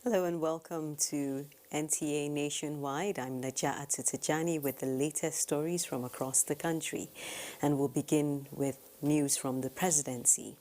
Hello and welcome to NTA Nationwide. I'm Najat Tijani with the latest stories from across the country. And we'll begin with news from the presidency.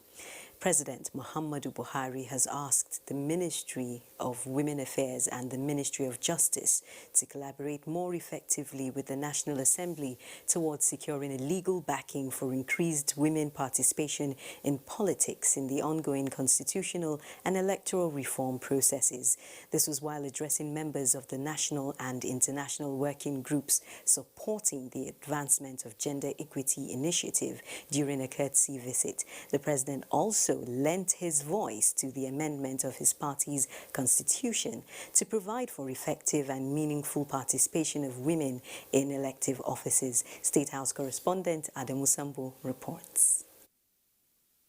President Muhammadu Buhari has asked the Ministry of Women Affairs and the Ministry of Justice to collaborate more effectively with the National Assembly towards securing a legal backing for increased women participation in politics in the ongoing constitutional and electoral reform processes. This was while addressing members of the national and international working groups supporting the advancement of gender equity initiative during a courtesy visit. The president also lent his voice to the amendment of his party's constitution to provide for effective and meaningful participation of women in elective offices. State House correspondent Adamu Sambo reports.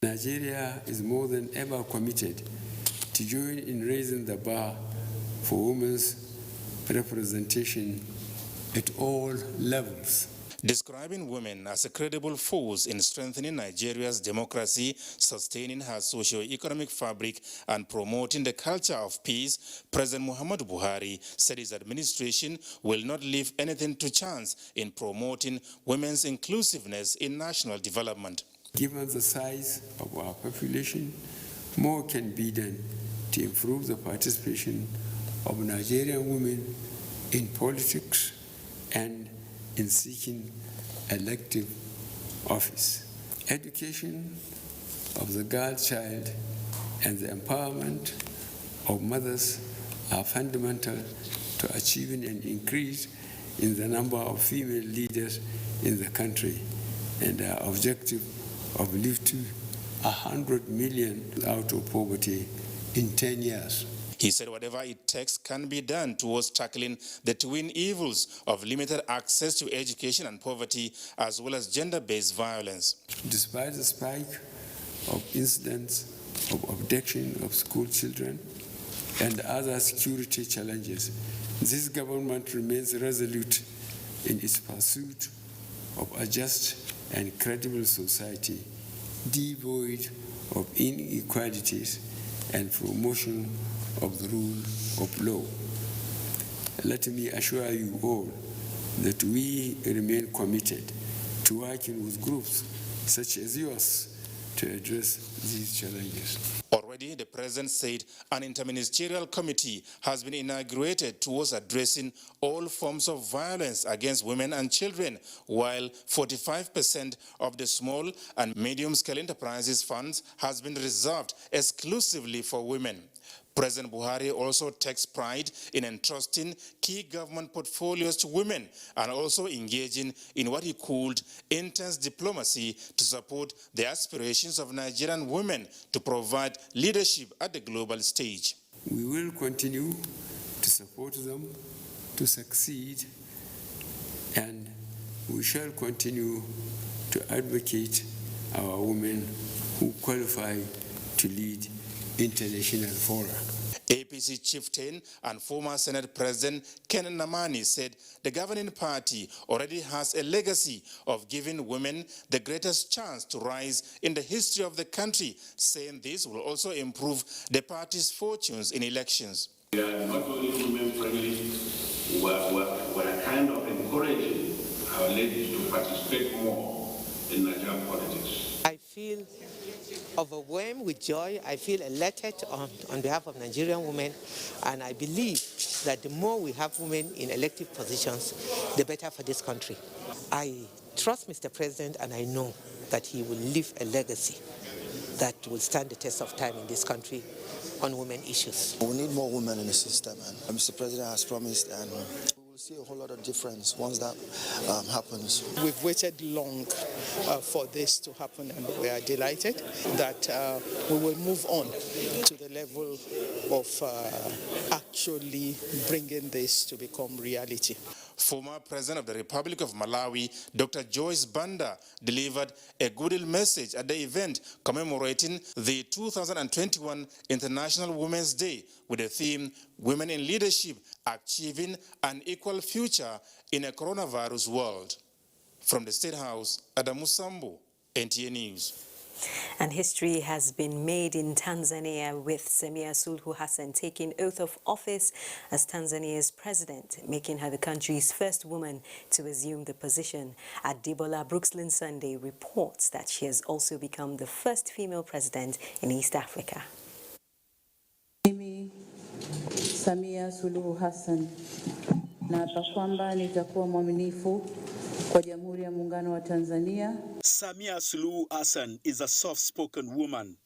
Nigeria is more than ever committed to join in raising the bar for women's representation at all levels. Describing women as a credible force in strengthening Nigeria's democracy, sustaining her socio-economic fabric, and promoting the culture of peace, President Muhammadu Buhari said his administration will not leave anything to chance in promoting women's inclusiveness in national development. Given the size of our population, more can be done to improve the participation of Nigerian women in politics and in seeking elective office. Education of the girl child and the empowerment of mothers are fundamental to achieving an increase in the number of female leaders in the country and our objective of lifting 100 million out of poverty in 10 years. He said whatever it takes can be done towards tackling the twin evils of limited access to education and poverty, as well as gender-based violence. Despite the spike of incidents of abduction of school children and other security challenges, this government remains resolute in its pursuit of a just and credible society, devoid of inequalities and promotion of the rule of law. Let me assure you all that we remain committed to working with groups such as yours to address these challenges. Already, the president said an interministerial committee has been inaugurated towards addressing all forms of violence against women and children, while 45% of the small and medium-scale enterprises funds has been reserved exclusively for women. President Buhari also takes pride in entrusting key government portfolios to women and also engaging in what he called intense diplomacy to support the aspirations of Nigerian women to provide leadership at the global stage. We will continue to support them to succeed, and we shall continue to advocate our women who qualify to lead international fora. APC chieftain and former Senate President Ken Namani said the governing party already has a legacy of giving women the greatest chance to rise in the history of the country, saying this will also improve the party's fortunes in elections. We are not only women-friendly, we're kind of encouraging our ladies to participate more in Nigerian politics. I feel overwhelmed with joy. I feel elated on behalf of Nigerian women, and I believe that the more we have women in elective positions, the better for this country. I trust Mr. President, and I know that he will leave a legacy that will stand the test of time in this country, on women issues. We need more women in the system, and Mr. President has promised, and we will see a whole lot of difference once that happens. We've waited long for this to happen, and we are delighted that we will move on to the level of actually bringing this to become reality. Former President of the Republic of Malawi, Dr. Joyce Banda, delivered a goodwill message at the event commemorating the 2021 International Women's Day with the theme, Women in Leadership, Achieving an Equal Future in a Coronavirus World. From the State House, Adamu Sambu, NTA News. And history has been made in Tanzania with Samia Suluhu Hassan taking oath of office as Tanzania's president, making her the country's first woman to assume the position. Adebola Brooksland Sunday reports that she has also become the first female president in East Africa. Mimi Samia Suluhu Hassan naapa kwamba nitakuwa mwaminifu kwa Jamhuri ya Muungano wa Tanzania. Samia Suluhu Hassan is a soft-spoken woman,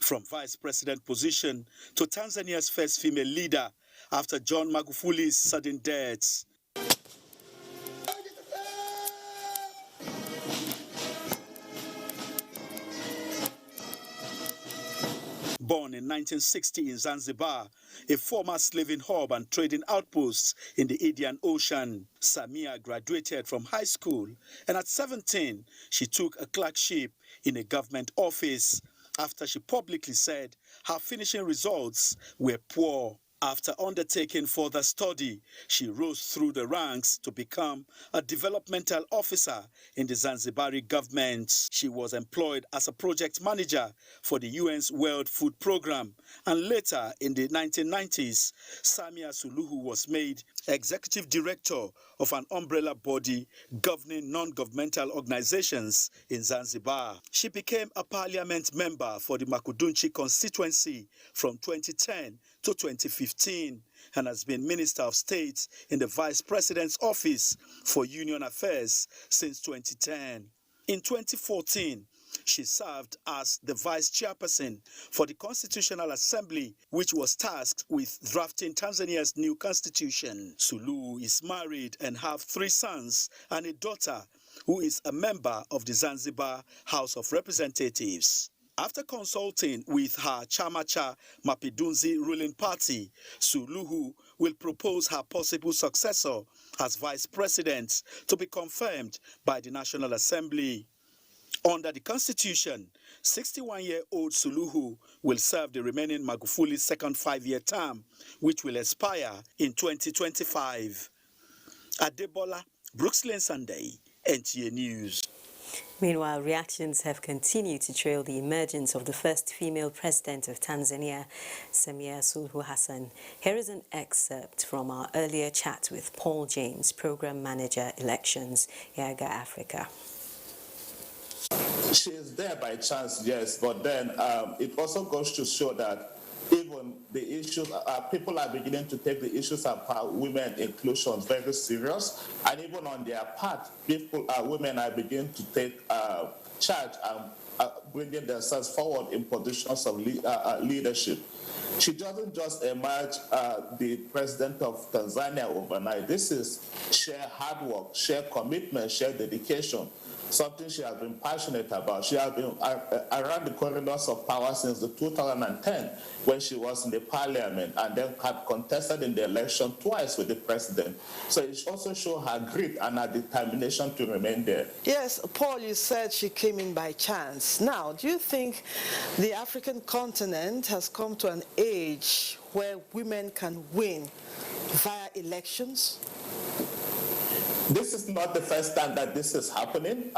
from vice president position to Tanzania's first female leader after John Magufuli's sudden death. Born in 1960 in Zanzibar, a former slaving hub and trading outpost in the Indian Ocean, Samia graduated from high school, and at 17, she took a clerkship in a government office after she publicly said her finishing results were poor. After undertaking further study, she rose through the ranks to become a developmental officer in the Zanzibari government. She was employed as a project manager for the UN's World Food Programme, and later in the 1990s, Samia Suluhu was made executive director of an umbrella body governing non-governmental organizations in Zanzibar. She became a parliament member for the Makudunchi constituency from 2010 to 2015 and has been Minister of State in the Vice President's Office for Union Affairs since 2010. In 2014, she served as the Vice Chairperson for the Constitutional Assembly, which was tasked with drafting Tanzania's new constitution. Suluhu is married and have 3 sons and a daughter who is a member of the Zanzibar House of Representatives. After consulting with her Chamacha Mapinduzi ruling party, Suluhu will propose her possible successor as vice president to be confirmed by the National Assembly. Under the Constitution, 61-year-old Suluhu will serve the remaining Magufuli's second 5-year term, which will expire in 2025. Adebola Brooksland Sunday, NTA News. Meanwhile, reactions have continued to trail the emergence of the first female president of Tanzania, Samia Suluhu Hassan. Here is an excerpt from our earlier chat with Paul James, Program Manager, Elections, Yaga Africa. She is there by chance, yes, but then it also goes to show that even the issues, people are beginning to take the issues about women inclusion very serious, and even on their part, women are beginning to take charge and bringing themselves forward in positions of leadership. She doesn't just emerge the president of Tanzania overnight. This is sheer hard work, sheer commitment, sheer dedication. Something she has been passionate about. She has been around the corridors of power since 2010 when she was in the parliament and then had contested in the election twice with the president. So it also shows her grit and her determination to remain there. Yes, Paul, you said she came in by chance. Now, do you think the African continent has come to an age where women can win via elections? This is not the first time that this is happening.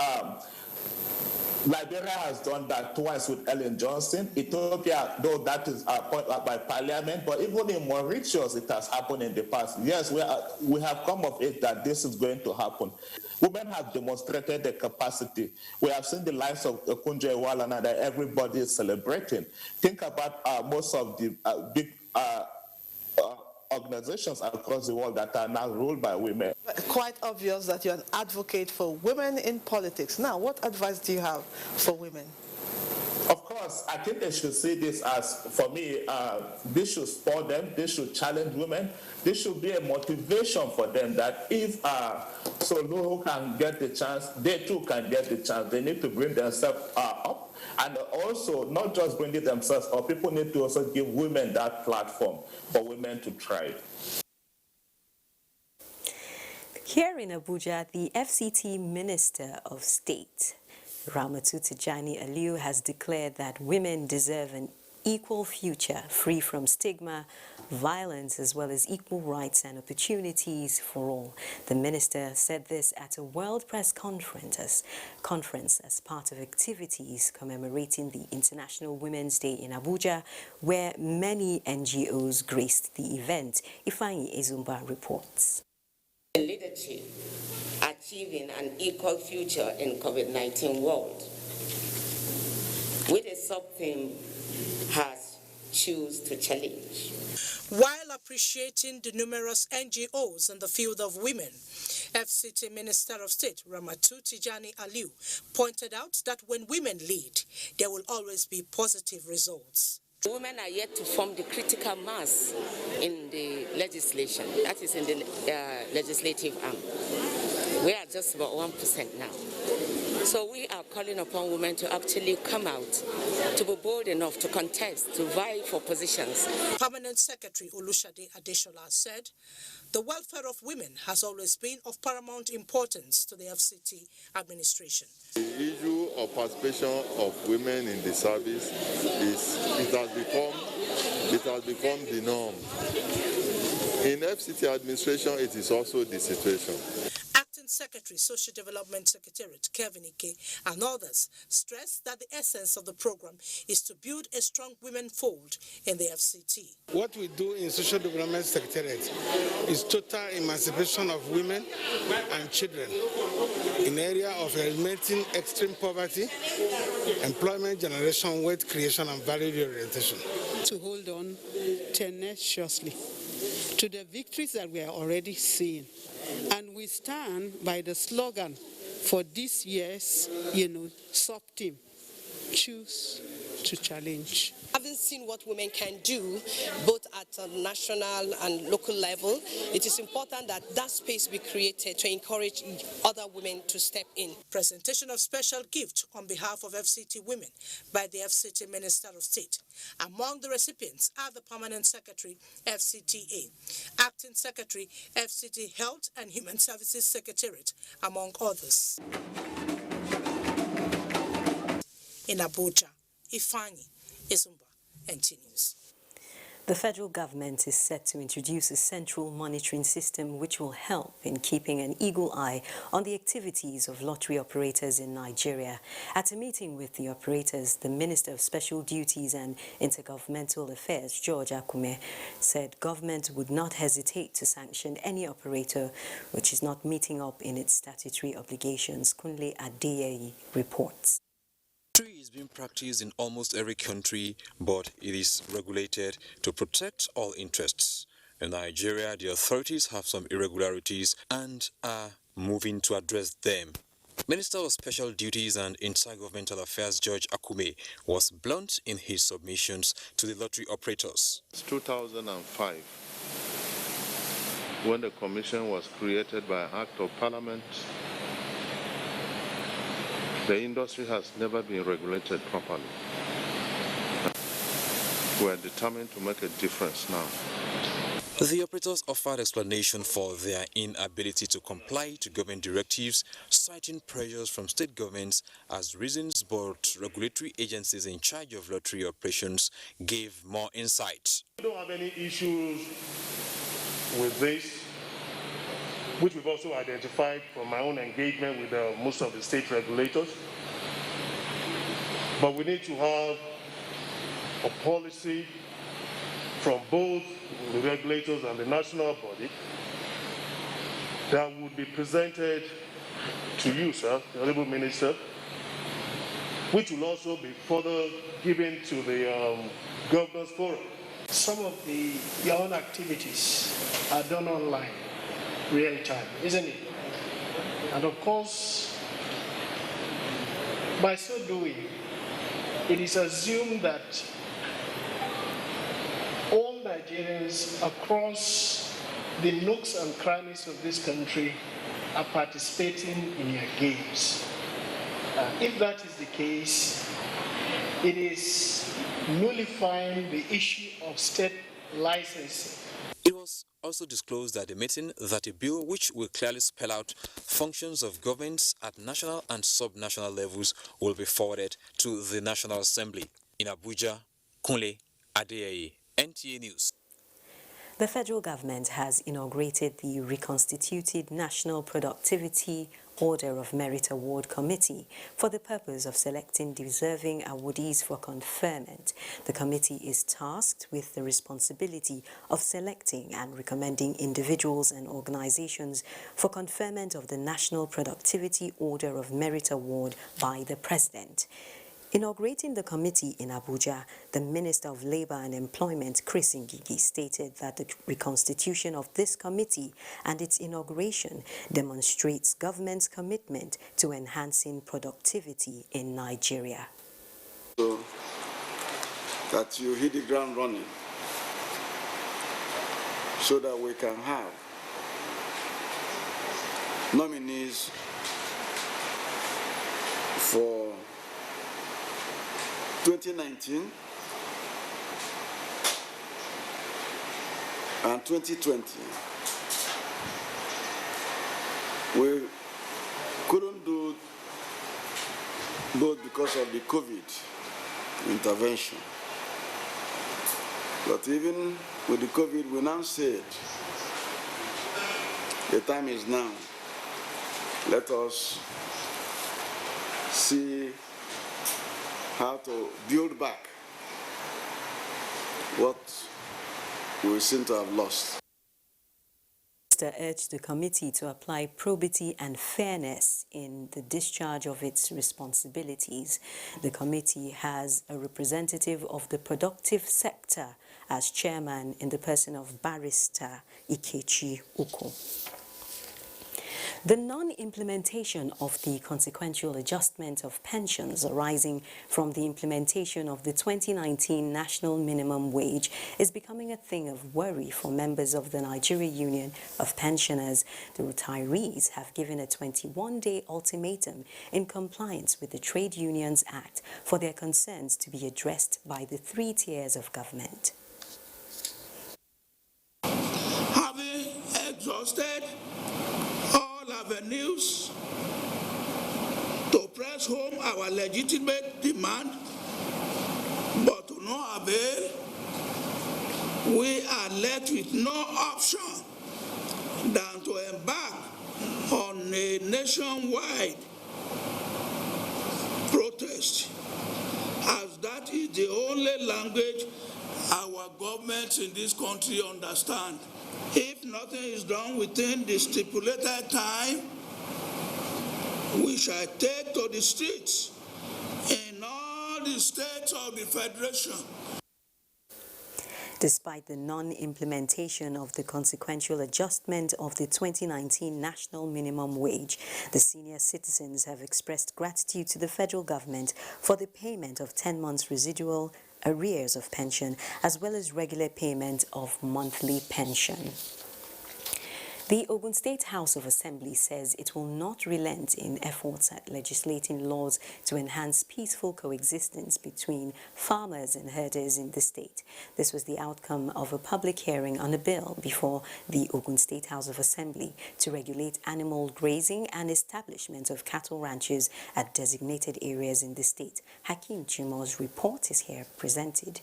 Liberia has done that twice with Ellen Johnson. Ethiopia, though that is appointed by parliament, but even in Mauritius, it has happened in the past. Yes, we have come of age that this is going to happen. Women have demonstrated their capacity. We have seen the lives of Kunje Walana that everybody is celebrating. Think about most of the big organizations across the world that are now ruled by women. Quite obvious that you're an advocate for women in politics. Now, what advice do you have for women? Of course, because I think they should see this as, for me, this should spur them, this should challenge women, this should be a motivation for them that if Solo can get the chance, they too can get the chance. They need to bring themselves up, and also not just bring it themselves up, people need to also give women that platform for women to thrive. Here in Abuja, the FCT Minister of State, Ramatu Tijani Aliu, has declared that women deserve an equal future free from stigma, violence, as well as equal rights and opportunities for all. The minister said this at a World Press Conference as part of activities commemorating the International Women's Day in Abuja, where many NGOs graced the event. Ifeanyi Ezumba reports. Leadership, achieving an equal future in COVID-19 world, with a sub-theme has choose to challenge. While appreciating the numerous NGOs in the field of women, FCT Minister of State Ramatu Tijani Aliu pointed out that when women lead, there will always be positive results. Women are yet to form the critical mass in the legislation, that is in the legislative arm. We are just about 1% now. So we are calling upon women to actually come out, to be bold enough to contest, to vie for positions. Permanent Secretary Olushade Adeshola said, the welfare of women has always been of paramount importance to the FCT administration. The issue of participation of women in the service it has become the norm. In FCT administration, it is also the situation. Acting Secretary, Social Development Secretariat, Kevin Ike, and others stressed that the essence of the program is to build a strong women fold in the FCT. What we do in Social Development Secretariat is total emancipation of women and children in the area of eliminating extreme poverty, employment generation, wealth creation, and value orientation. To hold on tenaciously to the victories that we are already seeing. And we stand by the slogan for this year's, sub-team, choose to challenge. Having seen what women can do, both at a national and local level, it is important that that space be created to encourage other women to step in. Presentation of special gift on behalf of FCT women by the FCT Minister of State. Among the recipients are the Permanent Secretary, FCTA, Acting Secretary, FCT Health and Human Services Secretariat, among others. In Abuja, Ifeanyi Ezumba, NTA News. The federal government is set to introduce a central monitoring system which will help in keeping an eagle eye on the activities of lottery operators in Nigeria. At a meeting with the operators, the Minister of Special Duties and Intergovernmental Affairs, George Akume, said government would not hesitate to sanction any operator which is not meeting up in its statutory obligations. Kunle Adeyeye reports. Lottery is being practiced in almost every country, but it is regulated to protect all interests. In Nigeria, the authorities have some irregularities and are moving to address them. Minister of Special Duties and Intergovernmental Affairs George Akume was blunt in his submissions to the lottery operators. It's 2005 when the commission was created by Act of Parliament. The industry has never been regulated properly. We are determined to make a difference now. The operators offered explanation for their inability to comply to government directives, citing pressures from state governments as reasons, but regulatory agencies in charge of lottery operations gave more insight. We don't have any issues with this, which we've also identified from my own engagement with most of the state regulators. But we need to have a policy from both the regulators and the national body that would be presented to you, sir, the Honorable Minister, which will also be further given to the Governors Forum. Some of your own activities are done online, real time, isn't it? And of course, by so doing, it is assumed that all Nigerians across the nooks and crannies of this country are participating in your games. If that is the case, it is nullifying the issue of state licensing. It was also disclosed at the meeting that a bill which will clearly spell out functions of governments at national and sub-national levels will be forwarded to the National Assembly. In Abuja, Kunle Adeyeye, NTA News. The federal government has inaugurated the reconstituted National Productivity Order of Merit Award Committee for the purpose of selecting deserving awardees for conferment. The committee is tasked with the responsibility of selecting and recommending individuals and organizations for conferment of the National Productivity Order of Merit Award by the President. Inaugurating the committee in Abuja, the Minister of Labour and Employment, Chris Ngigi, stated that the reconstitution of this committee and its inauguration demonstrates government's commitment to enhancing productivity in Nigeria. So that you hit the ground running so that we can have nominees for 2019 and 2020. We couldn't do both because of the COVID intervention. But even with the COVID, we now said the time is now. Let us see how to build back what we seem to have lost. The minister urged the committee to apply probity and fairness in the discharge of its responsibilities. The committee has a representative of the productive sector as chairman in the person of Barrister Ikechi Uko. The non-implementation of the consequential adjustment of pensions arising from the implementation of the 2019 national minimum wage is becoming a thing of worry for members of the Nigerian Union of Pensioners. The retirees have given a 21-day ultimatum in compliance with the Trade Unions Act for their concerns to be addressed by the 3 tiers of government. Having exhausted avenues to press home our legitimate demand, but to no avail, we are left with no option than to embark on a nationwide protest, as that is the only language our governments in this country understand. If nothing is done within the stipulated time, we shall take to the streets in all the states of the Federation. Despite the non-implementation of the consequential adjustment of the 2019 national minimum wage, the senior citizens have expressed gratitude to the federal government for the payment of 10 months residual arrears of pension, as well as regular payment of monthly pension. The Ogun State House of Assembly says it will not relent in efforts at legislating laws to enhance peaceful coexistence between farmers and herders in the state. This was the outcome of a public hearing on a bill before the Ogun State House of Assembly to regulate animal grazing and establishment of cattle ranches at designated areas in the state. Hakeem Chimo's report is here presented.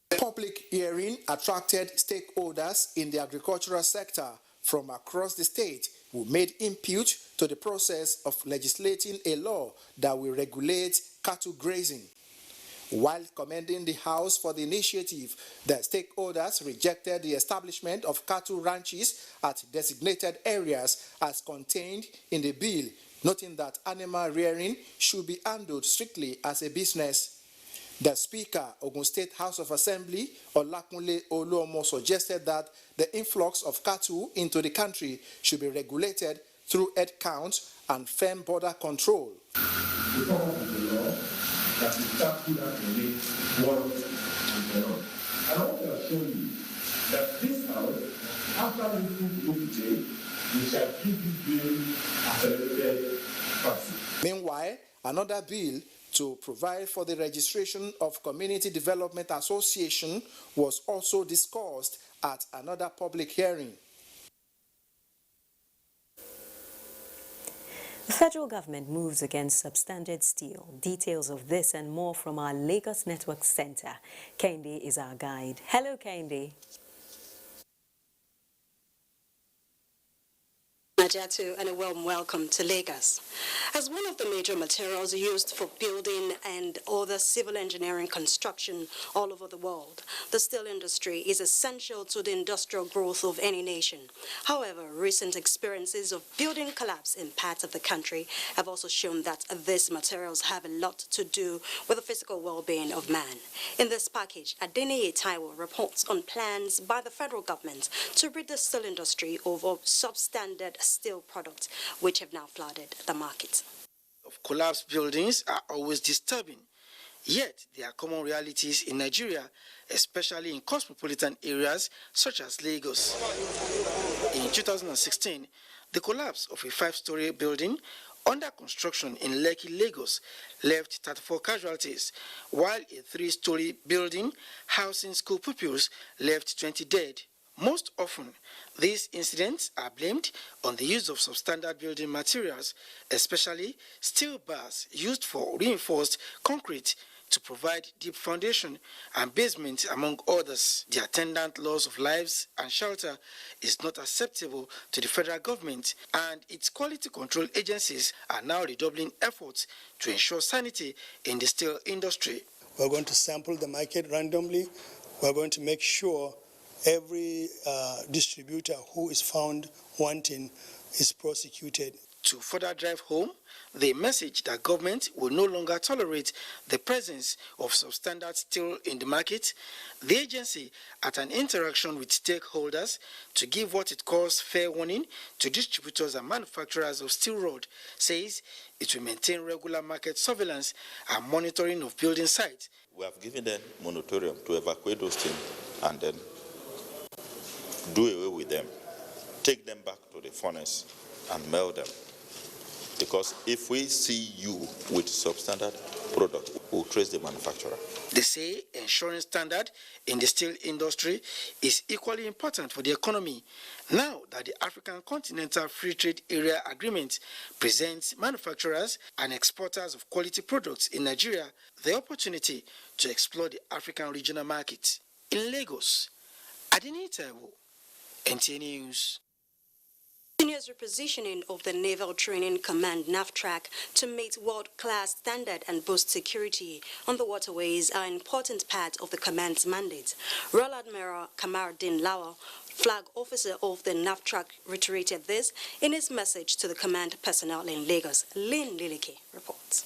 The public hearing attracted stakeholders in the agricultural sector from across the state who made input to the process of legislating a law that will regulate cattle grazing. While commending the House for the initiative, the stakeholders rejected the establishment of cattle ranches at designated areas as contained in the bill, noting that animal rearing should be handled strictly as a business. The Speaker, Ogun State House of Assembly, Olakunle Oluomo, suggested that the influx of cattle into the country should be regulated through head count and firm border control. The purpose of the law that establishes so that we make what is going on. And I want to assure you that this house, after listening to you today, we shall give you bill accelerated passage. Meanwhile, another bill to provide for the registration of Community Development Association was also discussed at another public hearing. The federal government moves against substandard steel. Details of this and more from our Lagos Network Center. Kende is our guide. Hello, Kende. Najatu, and a warm welcome to Lagos. As one of the major materials used for building and other civil engineering construction all over the world, the steel industry is essential to the industrial growth of any nation. However, recent experiences of building collapse in parts of the country have also shown that these materials have a lot to do with the physical well-being of man. In this package, Adeniyi Taiwo reports on plans by the federal government to rid the steel industry of substandard steel products, which have now flooded the market. Collapsed buildings are always disturbing, yet they are common realities in Nigeria, especially in cosmopolitan areas such as Lagos. In 2016, the collapse of a 5-story building under construction in Lekki, Lagos, left 34 casualties, while a 3-story building housing school pupils left 20 dead. Most often, these incidents are blamed on the use of substandard building materials, especially steel bars used for reinforced concrete to provide deep foundation and basement, among others. The attendant loss of lives and shelter is not acceptable to the federal government, and its quality control agencies are now redoubling efforts to ensure sanity in the steel industry. We're going to sample the market randomly. We're going to make sure every distributor who is found wanting is prosecuted. To further drive home the message that government will no longer tolerate the presence of substandard steel in the market, the agency, at an interaction with stakeholders to give what it calls fair warning to distributors and manufacturers of steel rod, says it will maintain regular market surveillance and monitoring of building sites. We have given them moratorium to evacuate those things and then do away with them, take them back to the furnace and melt them. Because if we see you with substandard product, we'll trace the manufacturer. They say ensuring standard in the steel industry is equally important for the economy. Now that the African Continental Free Trade Area Agreement presents manufacturers and exporters of quality products in Nigeria the opportunity to explore the African regional market. In Lagos, Adeniyi Taiwo, NTA News. Continuous repositioning of the Naval Training Command NAVTRAC to meet world-class standard and boost security on the waterways are an important part of the command's mandate. Royal Admiral Kamaruddin Lawal, flag officer of the NAVTRAC, reiterated this in his message to the command personnel in Lagos. Lynn Lilike reports.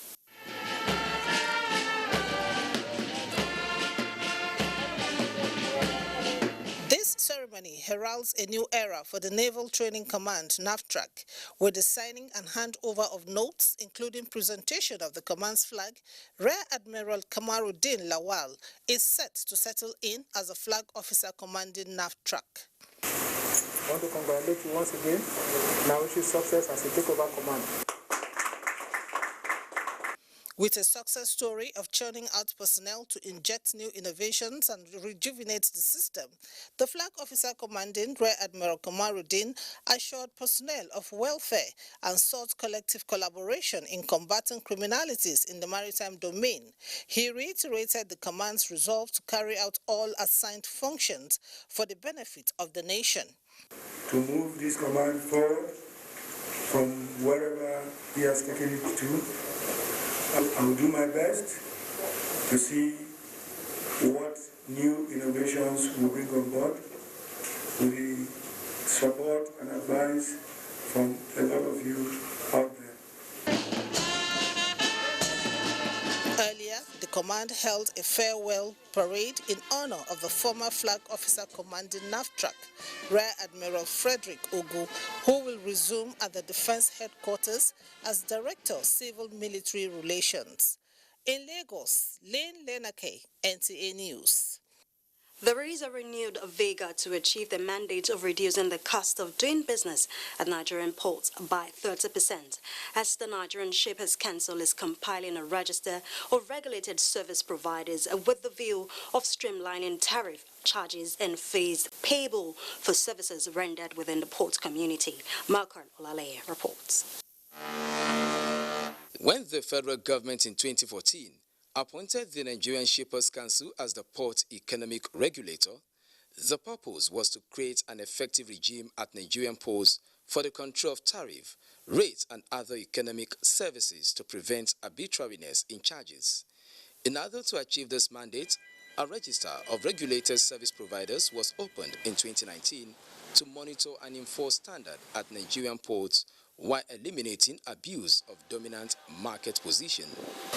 Ceremony heralds a new era for the Naval Training Command NAVTRAC, with the signing and handover of notes, including presentation of the command's flag. Rear Admiral Kamaruddin Lawal is set to settle in as a flag officer commanding NAVTRAC. I want to congratulate you once again and I wish you success as you take over command. With a success story of churning out personnel to inject new innovations and rejuvenate the system, the flag officer commanding Rear Admiral Kamaruddin assured personnel of welfare and sought collective collaboration in combating criminalities in the maritime domain. He reiterated the command's resolve to carry out all assigned functions for the benefit of the nation. To move this command forward from wherever he has taken it to, I will do my best to see what new innovations will bring on board with the support and advice from a lot of you out there. Earlier, the command held a farewell parade in honor of the former flag officer commanding NAVTRAC, Rear Admiral Frederick Ogun, who will resume at the Defense Headquarters as Director of Civil Military Relations. In Lagos, Lane Lenake, NTA News. There is a renewed vigor to achieve the mandate of reducing the cost of doing business at Nigerian ports by 30%, as the Nigerian Shippers Council is compiling a register of regulated service providers with the view of streamlining tariff charges and fees payable for services rendered within the port community. Malcolm Olaleye reports. When the federal government in 2014 appointed the Nigerian Shippers Council as the port economic regulator, the purpose was to create an effective regime at Nigerian ports for the control of tariff, rates and other economic services to prevent arbitrariness in charges. In order to achieve this mandate, a register of regulated service providers was opened in 2019 to monitor and enforce standards at Nigerian ports while eliminating abuse of dominant market position.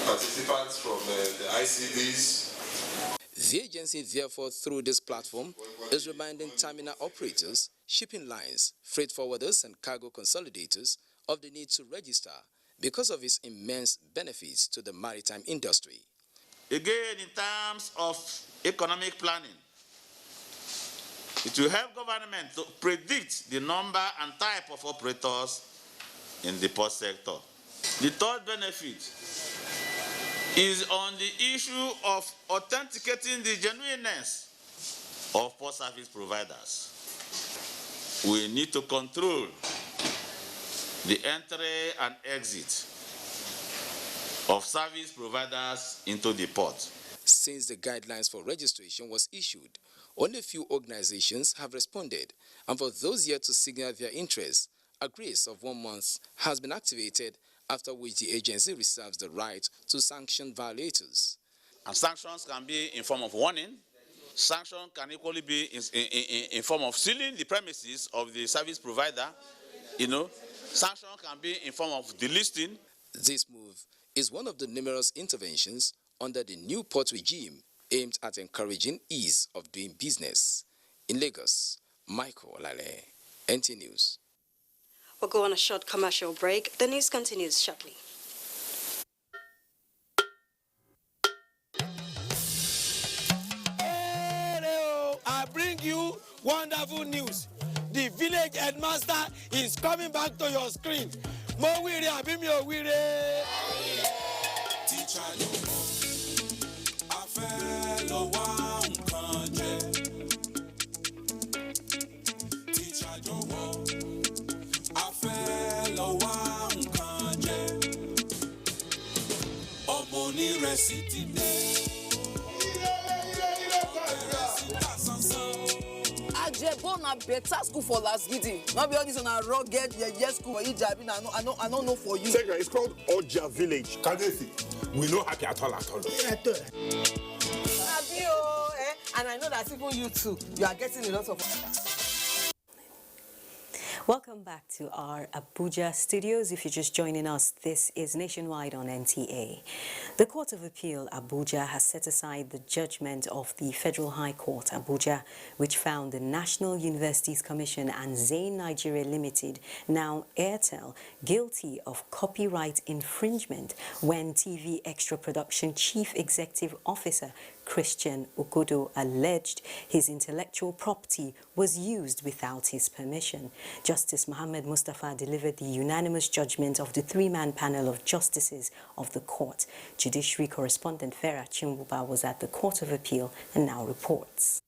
Participants from the ICDs. The agency, therefore, through this platform, is reminding terminal operators, shipping lines, freight forwarders and cargo consolidators of the need to register because of its immense benefits to the maritime industry. Again, in terms of economic planning, it will help government to predict the number and type of operators in the port sector. The third benefit is on the issue of authenticating the genuineness of port service providers. We need to control the entry and exit of service providers into the port. Since the guidelines for registration was issued, only a few organizations have responded, and for those yet to signal their interest, a grace of 1 month has been activated, after which the agency reserves the right to sanction violators. And sanctions can be in form of warning. Sanction can equally be in form of sealing the premises of the service provider. Sanction can be in form of delisting. This move is one of the numerous interventions under the new port regime aimed at encouraging ease of doing business. In Lagos, Michael Olale, NT News. We'll go on a short commercial break. The news continues shortly. Hello, I bring you wonderful news. The village headmaster is coming back to your screen. Mo wiri abi mi o wiri. Teacher yo mo, a fẹ́ lọ wá nǹkan jẹ. Teacher yo mo, a fẹ́ lọ wá nǹkan jẹ. Ọmọ onírẹsì ti dé. Ajebo na better school for last gidi. Not be all this on a rugged school for Ijabi. I don't know for you. Second, it's called Oja Village. Kadesi. We know happy at all. And I know that even you too, you are getting a lot of. Welcome back to our Abuja studios. If you're just joining us, this is Nationwide on NTA. The Court of Appeal, Abuja, has set aside the judgment of the Federal High Court, Abuja, which found the National Universities Commission and Zain Nigeria Limited, now Airtel, guilty of copyright infringement when TV Extra Production Chief Executive Officer Christian Ogodo alleged his intellectual property was used without his permission. Justice Mohammed Mustafa delivered the unanimous judgment of the three-man panel of justices of the court. Judiciary correspondent Farah Chimbuba was at the Court of Appeal and now reports.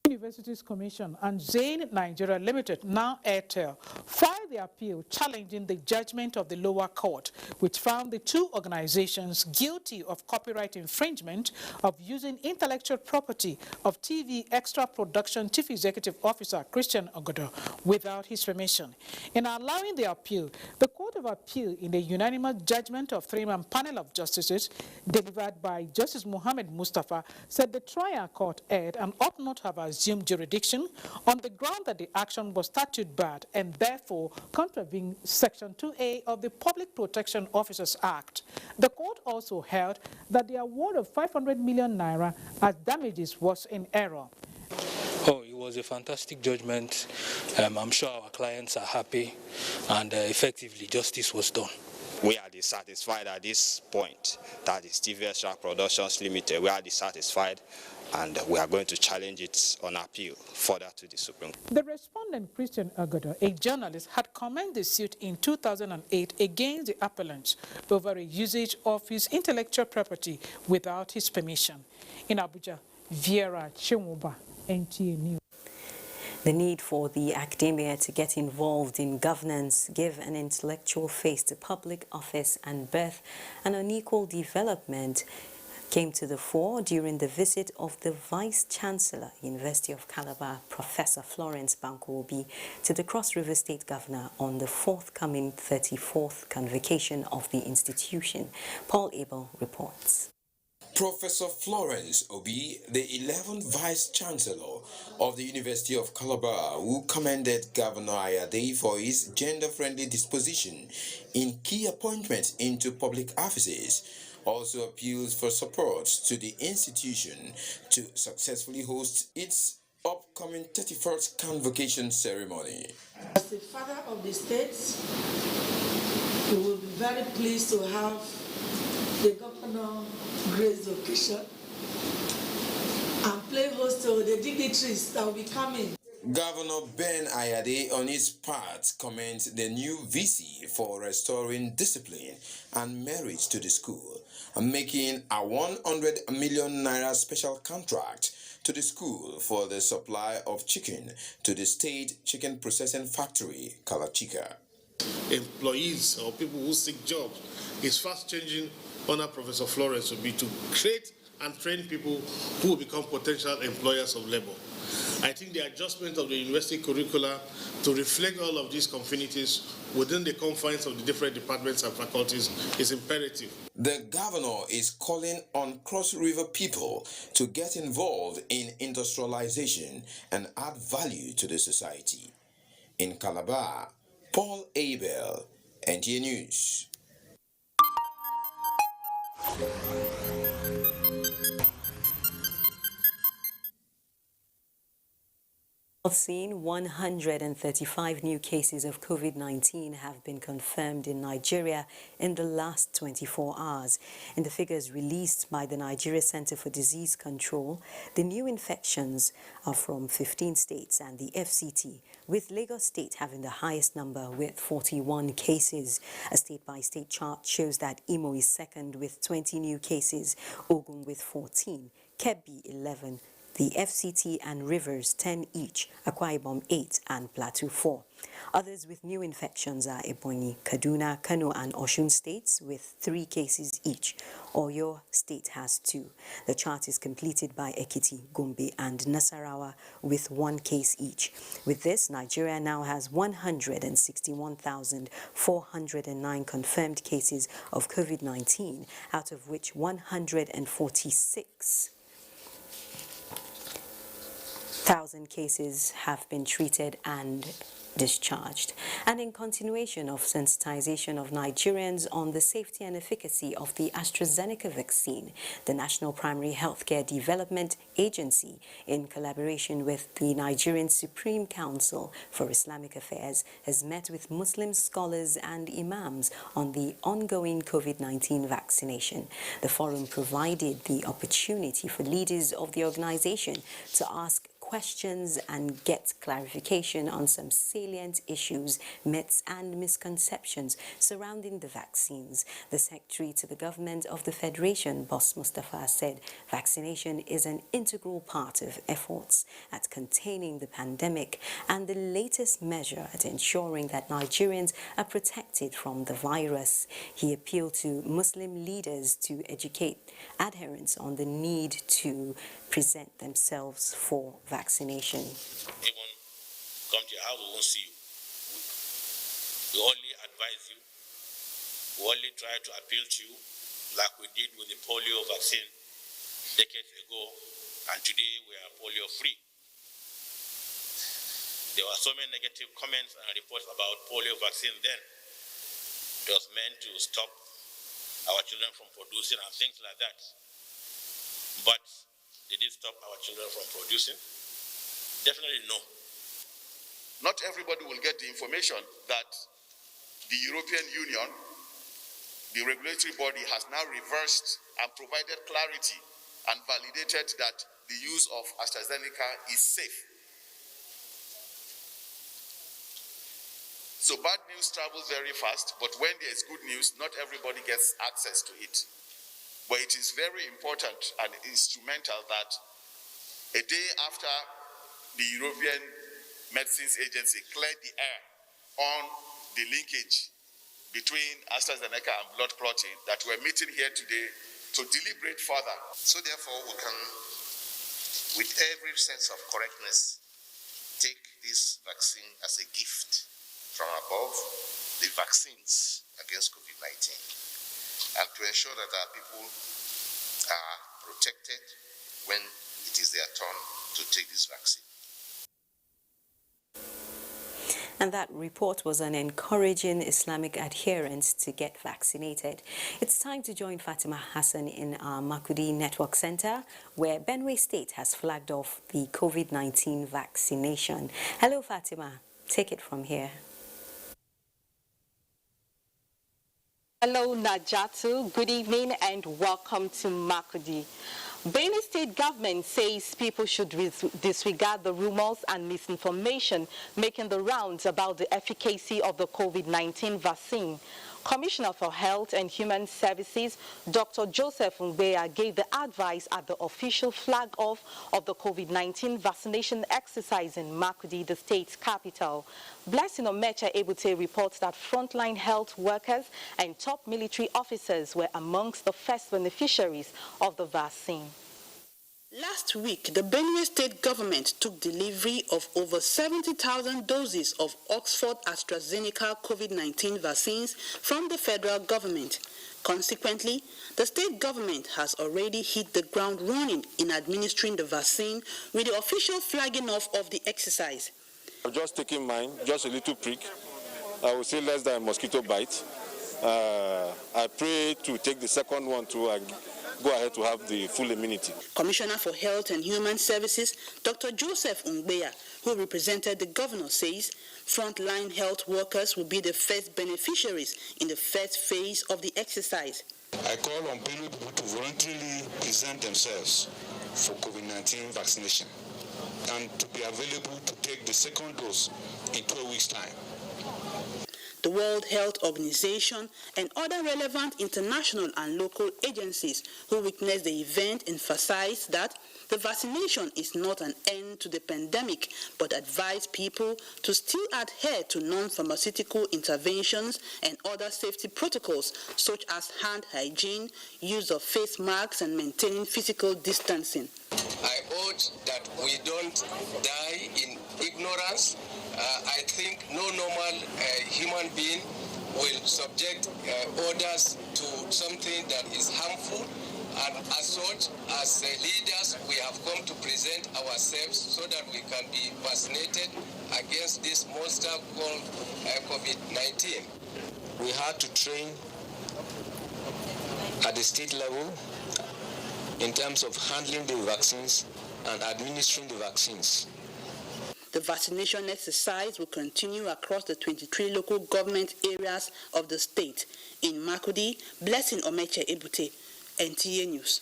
Universities Commission and Zain Nigeria Limited, now Airtel, filed the appeal challenging the judgment of the lower court, which found the two organizations guilty of copyright infringement of using intellectual property of TV Extra Production Chief Executive Officer Christian Ogodo without his permission. In allowing the appeal, the Court of Appeal, in the unanimous judgment of three-man panel of justices delivered by Justice Mohammed Mustafa, said the trial court erred and ought not have assumed jurisdiction on the ground that the action was statute barred and therefore contravened Section 2A of the Public Protection Officers Act. The court also held that the award of 500 million naira as damages was in error. Oh, it was a fantastic judgment. I'm sure our clients are happy and effectively justice was done. We are dissatisfied at this point. That is TVS Shark Productions Limited. We are dissatisfied, and we are going to challenge it on appeal further to the Supreme Court. The respondent, Christian Agodo, a journalist, had commenced the suit in 2008 against the appellant over a usage of his intellectual property without his permission. In Abuja, Viera Chinwuba, NTA News. The need for the academia to get involved in governance, give an intellectual face to public office and birth an unequal development came to the fore during the visit of the Vice-Chancellor, University of Calabar, Professor Florence Bankobi, to the Cross River State Governor on the forthcoming 34th convocation of the institution. Paul Abel reports. Professor Florence Obi, the 11th Vice-Chancellor of the University of Calabar, who commended Governor Ayade for his gender-friendly disposition in key appointments into public offices, also appeals for support to the institution to successfully host its upcoming 31st convocation ceremony. As the father of the state, we will be very pleased to have the governor grace the occasion and play host to the dignitaries that will be coming. Governor Ben Ayade, on his part, commends the new VC for restoring discipline and merit to the school, and making a 100 million naira special contract to the school for the supply of chicken to the state chicken processing factory, Kalachika. Employees or people who seek jobs is fast changing under Professor Florence will be to create and train people who will become potential employers of labor. I think the adjustment of the university curricula to reflect all of these confinities within the confines of the different departments and faculties is imperative. The governor is calling on Cross River people to get involved in industrialization and add value to the society. In Calabar, Paul Abel, NTA News. Seen 135 new cases of COVID-19 have been confirmed in Nigeria in the last 24 hours. In the figures released by the Nigeria Center for Disease Control, the new infections are from 15 states and the FCT, with Lagos State having the highest number with 41 cases. A state-by-state chart shows that Imo is second with 20 new cases, Ogun with 14, Kebbi 11, the FCT and Rivers 10 each, Akwa Ibom 8 and Plateau 4. Others with new infections are Ebonyi, Kaduna, Kano and Osun states with 3 cases each. Oyo State has 2. The chart is completed by Ekiti, Gombe and Nasarawa with 1 case each. With this, Nigeria now has 161,409 confirmed cases of COVID-19, out of which 146,000 cases have been treated and discharged. And in continuation of sensitization of Nigerians on the safety and efficacy of the AstraZeneca vaccine, the National Primary Healthcare Development Agency, in collaboration with the Nigerian Supreme Council for Islamic Affairs, has met with Muslim scholars and imams on the ongoing COVID-19 vaccination. The forum provided the opportunity for leaders of the organization to ask questions and get clarification on some salient issues, myths and misconceptions surrounding the vaccines. The Secretary to the Government of the Federation, Boss Mustafa, said vaccination is an integral part of efforts at containing the pandemic and the latest measure at ensuring that Nigerians are protected from the virus. He appealed to Muslim leaders to educate adherents on the need to present themselves for vaccination. Even come to your house, we won't see you. We only advise you. We only try to appeal to you like we did with the polio vaccine decades ago, and today we are polio free. There were so many negative comments and reports about polio vaccine then. It was meant to stop our children from producing and things like that. But did it stop our children from producing? Definitely no. Not everybody will get the information that the European Union the regulatory body has now reversed and provided clarity and validated that the use of AstraZeneca is safe. So bad news travels very fast, but when there is good news, not everybody gets access to it. But it is very important and instrumental that a day after the European Medicines Agency cleared the air on the linkage between AstraZeneca and blood clotting, that we're meeting here today to deliberate further. So therefore, we can, with every sense of correctness, take this vaccine as a gift from above, the vaccines against COVID-19, and to ensure that our people are protected when it is their turn to take this vaccine. And that report was on encouraging Islamic adherents to get vaccinated. It's time to join Fatima Hassan in our Makudi Network Center, where Benue State has flagged off the COVID-19 vaccination. Hello, Fatima. Take it from here. Hello, Najatu. Good evening and welcome to Makudi. Benue State government says people should disregard the rumors and misinformation making the rounds about the efficacy of the COVID-19 vaccine. Commissioner for Health and Human Services, Dr. Joseph Ngbeya, gave the advice at the official flag-off of the COVID-19 vaccination exercise in Makudi, the state's capital. Blessing Omecha Ebute reports that frontline health workers and top military officers were amongst the first beneficiaries of the vaccine. Last week, the Benue State government took delivery of over 70,000 doses of Oxford AstraZeneca COVID-19 vaccines from the federal government. Consequently, the state government has already hit the ground running in administering the vaccine with the official flagging off of the exercise. I've just taken mine, just a little prick. I would say less than a mosquito bite. I pray to take the second one to go ahead to have the full immunity. Commissioner for Health and Human Services, Dr. Joseph Ngbeya, who represented the governor, says frontline health workers will be the first beneficiaries in the first phase of the exercise. I call on people to voluntarily present themselves for COVID-19 vaccination and to be available to take the second dose in 2 weeks' time. The World Health Organization and other relevant international and local agencies who witnessed the event emphasized that the vaccination is not an end to the pandemic, but advise people to still adhere to non-pharmaceutical interventions and other safety protocols such as hand hygiene, use of face masks, and maintaining physical distancing. I urge that we don't die in ignorance. I think no normal human being will subject others to something that is harmful. And as such, as leaders, we have come to present ourselves so that we can be vaccinated against this monster called COVID-19. We had to train at the state level in terms of handling the vaccines and administering the vaccines. The vaccination exercise will continue across the 23 local government areas of the state. In Makudi, Blessing Omecha Ebute, NTA News.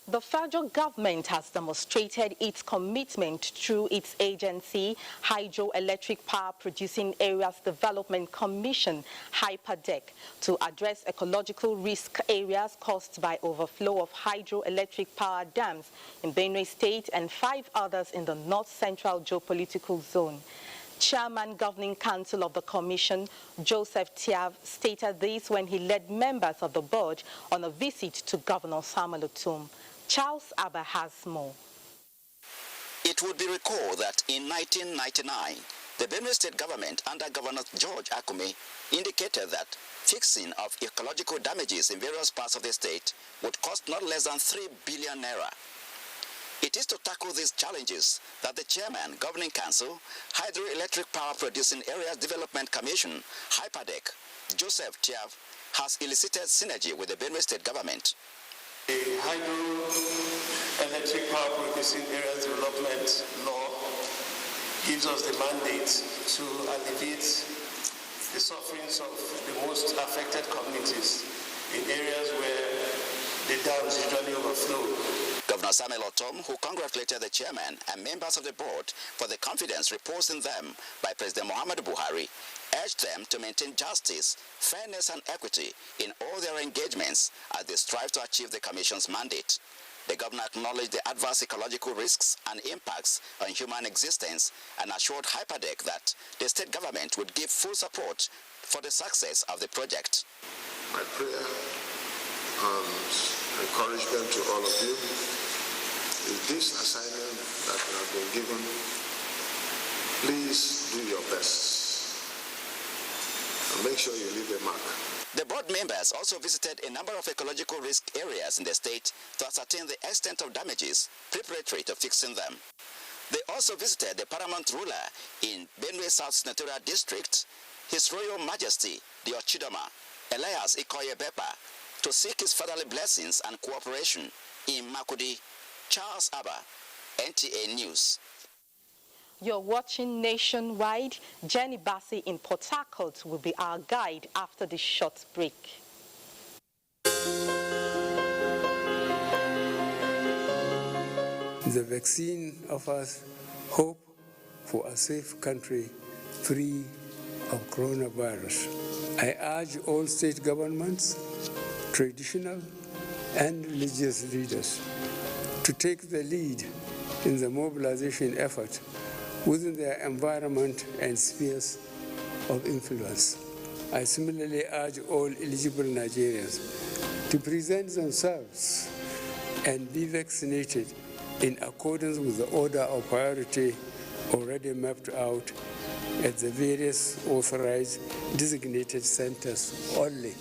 The federal government has demonstrated its commitment through its agency, Hydroelectric Power Producing Areas Development Commission, HYPADEC, to address ecological risk areas caused by overflow of hydroelectric power dams in Benue State and 5 others in the north-central geopolitical zone. Chairman Governing Council of the Commission, Joseph Tiav, stated this when he led members of the board on a visit to Governor Samuel Otum. Charles Abba has more. It would be recalled that in 1999, the Benue State government under Governor George Akume indicated that fixing of ecological damages in various parts of the state would cost not less than 3 billion naira. It is to tackle these challenges that the Chairman, Governing Council, Hydroelectric Power Producing Areas Development Commission, HYPADEC, Joseph Tiav, has elicited synergy with the Benue State government. The Hydroelectric Power Producing Areas Development Law gives us the mandate to alleviate the sufferings of the most affected communities in areas where the dams usually overflow. Governor Samuel Otom, who congratulated the chairman and members of the board for the confidence reposed in them by President Muhammadu Buhari, urged them to maintain justice, fairness and equity in all their engagements as they strive to achieve the Commission's mandate. The governor acknowledged the adverse ecological risks and impacts on human existence and assured Hyperdeck that the state government would give full support for the success of the project. My prayer and encouragement to all of you is this assignment that you have been given, please do your best and make sure you leave a mark. The board members also visited a number of ecological risk areas in the state to ascertain the extent of damages preparatory to fixing them. They also visited the paramount ruler in Benue South Senatorial District, His Royal Majesty, the Ochidoma, Elias Ikoye Bepa, to seek his fatherly blessings and cooperation in Makudi. Charles Abba, NTA News. You're watching Nationwide. Jenny Bassi in Port Harcourt will be our guide after this short break. The vaccine offers hope for a safe country free of coronavirus. I urge all state governments, traditional and religious leaders to take the lead in the mobilization effort within their environment and spheres of influence. I similarly urge all eligible Nigerians to present themselves and be vaccinated in accordance with the order of priority already mapped out at the various authorized designated centers only.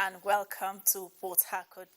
And welcome to Port Harcourt.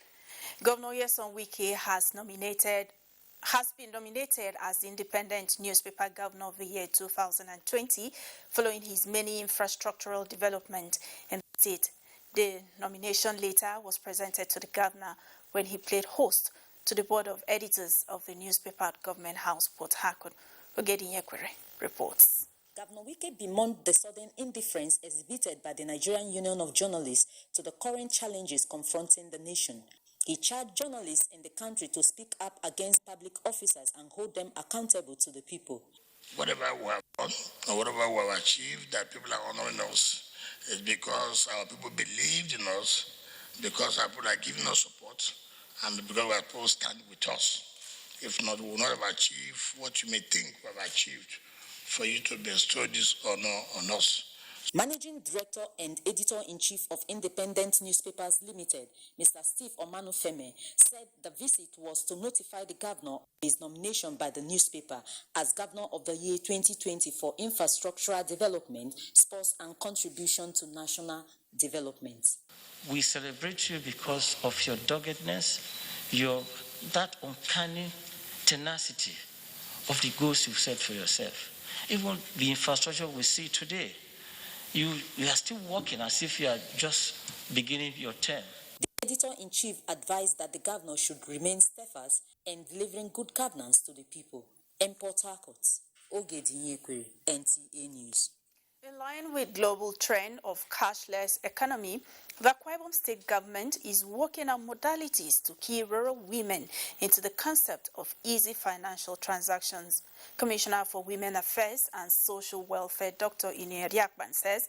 Governor Nyesom Wike has been nominated as the Independent Newspaper Governor of the Year 2020 following his many infrastructural development in the state. The nomination letter was presented to the governor when he played host to the Board of Editors of the newspaper at Government House, Port Harcourt. Ogedi Nyekwere reports. Governor Wike bemoaned the sudden indifference exhibited by the Nigerian Union of Journalists to the current challenges confronting the nation. He charged journalists in the country to speak up against public officers and hold them accountable to the people. Whatever we have done or whatever we have achieved that people are honoring us is because our people believed in us, because our people are giving us support, and because our people stand with us. If not, we will not have achieved what you may think we have achieved for you to bestow this honor on us. Managing Director and Editor-in-Chief of Independent Newspapers Limited, Mr. Steve Omanufeme, said the visit was to notify the governor of his nomination by the newspaper as Governor of the Year 2020 for infrastructural development, sports and contribution to national development. We celebrate you because of your doggedness, that uncanny tenacity of the goals you've set for yourself. Even the infrastructure we see today, you are still working as if you are just beginning your term. The Editor-in-Chief advised that the governor should remain steadfast in delivering good governance to the people. In Port Harcourt, Ogedinyekwe, NTA News. In line with global trend of cashless economy, the Akwa Ibom State government is working on modalities to key rural women into the concept of easy financial transactions. Commissioner for Women Affairs and Social Welfare, Dr. Ini Adiakpan, says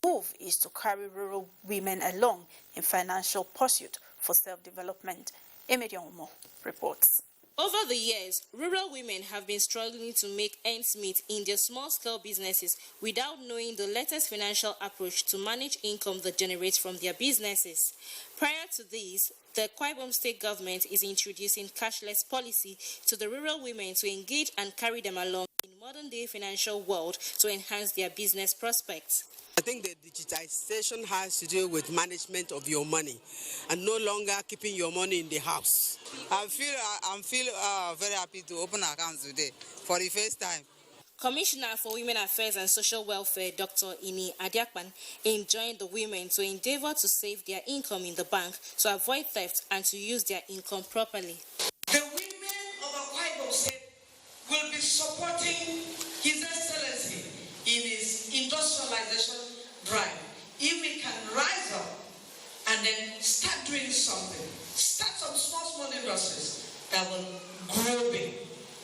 the move is to carry rural women along in financial pursuit for self-development. Emediomo reports. Over the years, rural women have been struggling to make ends meet in their small-scale businesses without knowing the latest financial approach to manage income that generates from their businesses. Prior to this, the Akwa Ibom State government is introducing cashless policy to the rural women to engage and carry them along in modern-day financial world to enhance their business prospects. I think the digitization has to do with management of your money and no longer keeping your money in the house. I'm feel very happy to open accounts today for the first time. Commissioner for Women Affairs and Social Welfare, Dr. Ini Adiakpan, enjoined the women to endeavor to save their income in the bank to avoid theft and to use their income properly. The women of Akwa Ibom State will be supporting His Excellency in his industrialization drive. If we can rise up and then start doing something, start some small industries that will grow big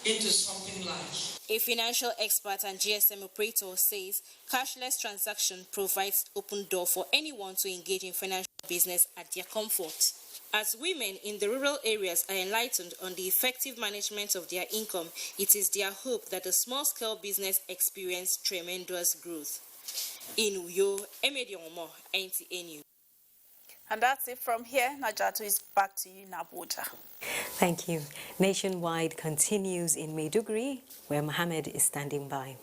into something large. A financial expert and GSM operator says cashless transaction provides open door for anyone to engage in financial business at their comfort. As women in the rural areas are enlightened on the effective management of their income, it is their hope that the small-scale business experience tremendous growth. In Uyo, Emediomo, NTA News. And that's it from here. Najatu is back to you in Abuja. Thank you. Nationwide continues in Maiduguri, where Mohammed is standing by.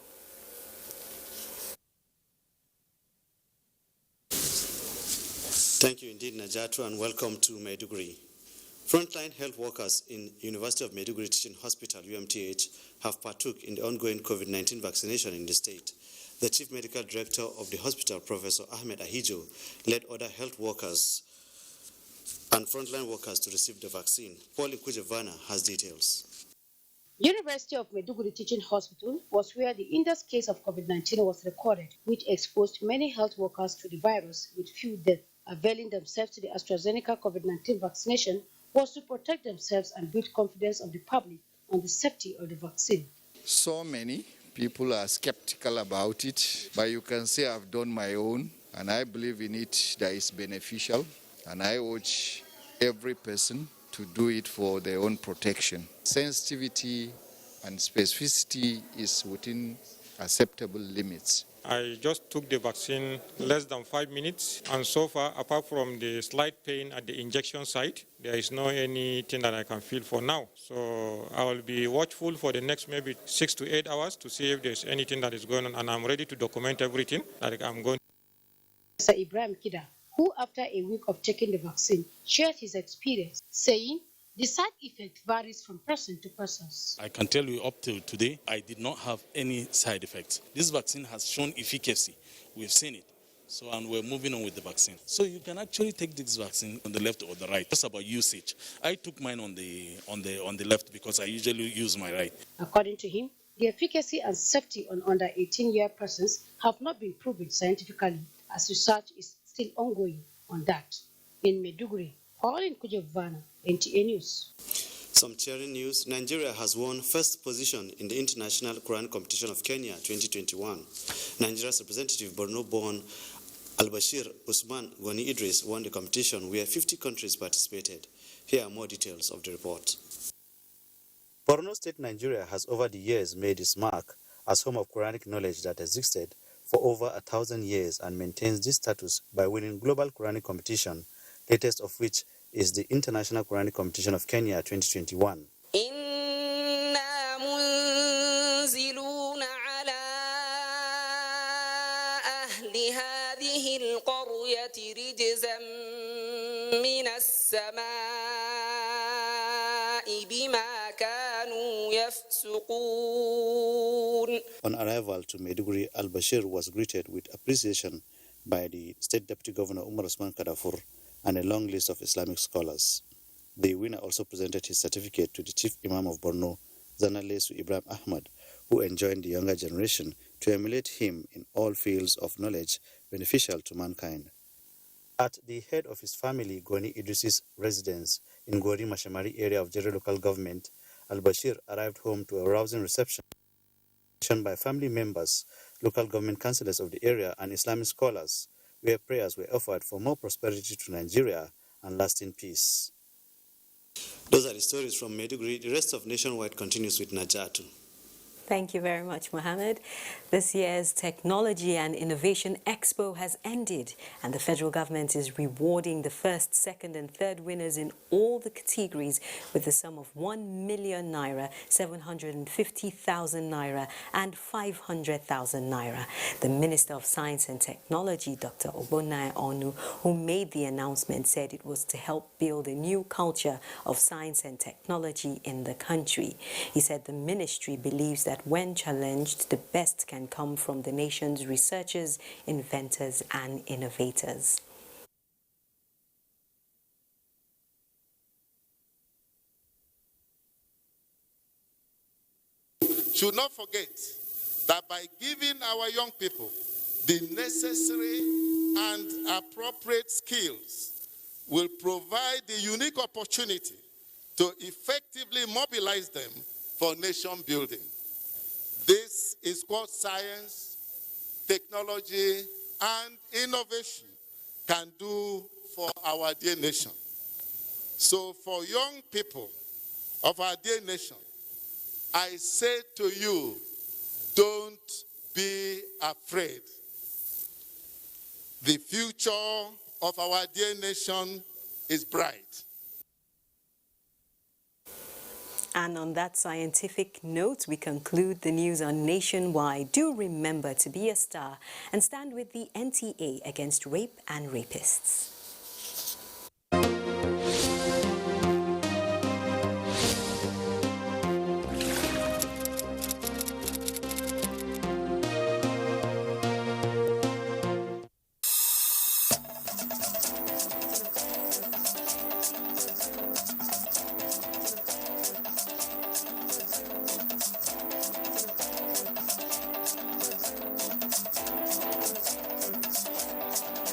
Thank you indeed, Najatu, and welcome to Maiduguri. Frontline health workers in University of Maiduguri Teaching Hospital, UMTH, have partook in the ongoing COVID-19 vaccination in the state. The Chief Medical Director of the hospital, Professor Ahmed Ahijo, led other health workers and frontline workers to receive the vaccine. Paul Nkujevana has details. University of Maiduguri Teaching Hospital was where the index case of COVID-19 was recorded, which exposed many health workers to the virus with few deaths. Availing themselves to the AstraZeneca COVID-19 vaccination was to protect themselves and build confidence of the public on the safety of the vaccine. So many people are skeptical about it, but you can say I've done my own, and I believe in it that is beneficial, and I urge every person to do it for their own protection. Sensitivity and specificity is within acceptable limits. I just took the vaccine less than 5 minutes, and so far, apart from the slight pain at the injection site, there is no anything that I can feel for now. So I will be watchful for the next maybe 6 to 8 hours to see if there's anything that is going on, and I'm ready to document everything that I'm going. Sir Ibrahim Kida, who after a week of taking the vaccine, shared his experience, saying, the side effect varies from person to person. I can tell you up till today, I did not have any side effects. This vaccine has shown efficacy. We've seen it. So, and we're moving on with the vaccine. So you can actually take this vaccine on the left or the right. Just about usage. I took mine on the left because I usually use my right. According to him, the efficacy and safety on under 18-year persons have not been proven scientifically, as research is still ongoing on that. In Maiduguri, Pauline Kujevana, NTA News. Some cheering news. Nigeria has won first position in the International Quranic Competition of Kenya 2021. Nigeria's representative Borno-born Al-Bashir Usman Gwani Idris won the competition where 50 countries participated. Here are more details of the report. Borno State, Nigeria has over the years made its mark as home of Quranic knowledge that existed for over 1,000 years and maintains this status by winning global Quranic competition, latest of which is the International Quranic Competition of Kenya 2021. On arrival to Maiduguri, al-Bashir was greeted with appreciation by the State Deputy Governor Umar Osman Kadafur and a long list of Islamic scholars. The winner also presented his certificate to the Chief Imam of Borno, Zanalesu Ibrahim Ahmad, who enjoined the younger generation to emulate him in all fields of knowledge beneficial to mankind. At the head of his family, Goni Idris's residence in Gori Mashamari area of Jere local government, al-Bashir arrived home to a rousing reception by family members, local government councillors of the area, and Islamic scholars, where prayers were offered for more prosperity to Nigeria and lasting peace. Those are the stories from Maiduguri. The rest of Nationwide continues with Najatu. Thank you very much, Mohammed. This year's Technology and Innovation Expo has ended, and the federal government is rewarding the first, second and third winners in all the categories with the sum of 1 million naira, 750,000 naira and 500,000 naira. The Minister of Science and Technology, Dr. Ogbonnaya Onu, who made the announcement, said it was to help build a new culture of science and technology in the country. He said the ministry believes that when challenged, the best can come from the nation's researchers, inventors, and innovators. Should not forget that by giving our young people the necessary and appropriate skills will provide the unique opportunity to effectively mobilize them for nation building. This is what science, technology, and innovation can do for our dear nation. So for young people of our dear nation, I say to you, don't be afraid. The future of our dear nation is bright. And on that scientific note, we conclude the news on Nationwide. Do remember to be a star and stand with the NTA against rape and rapists.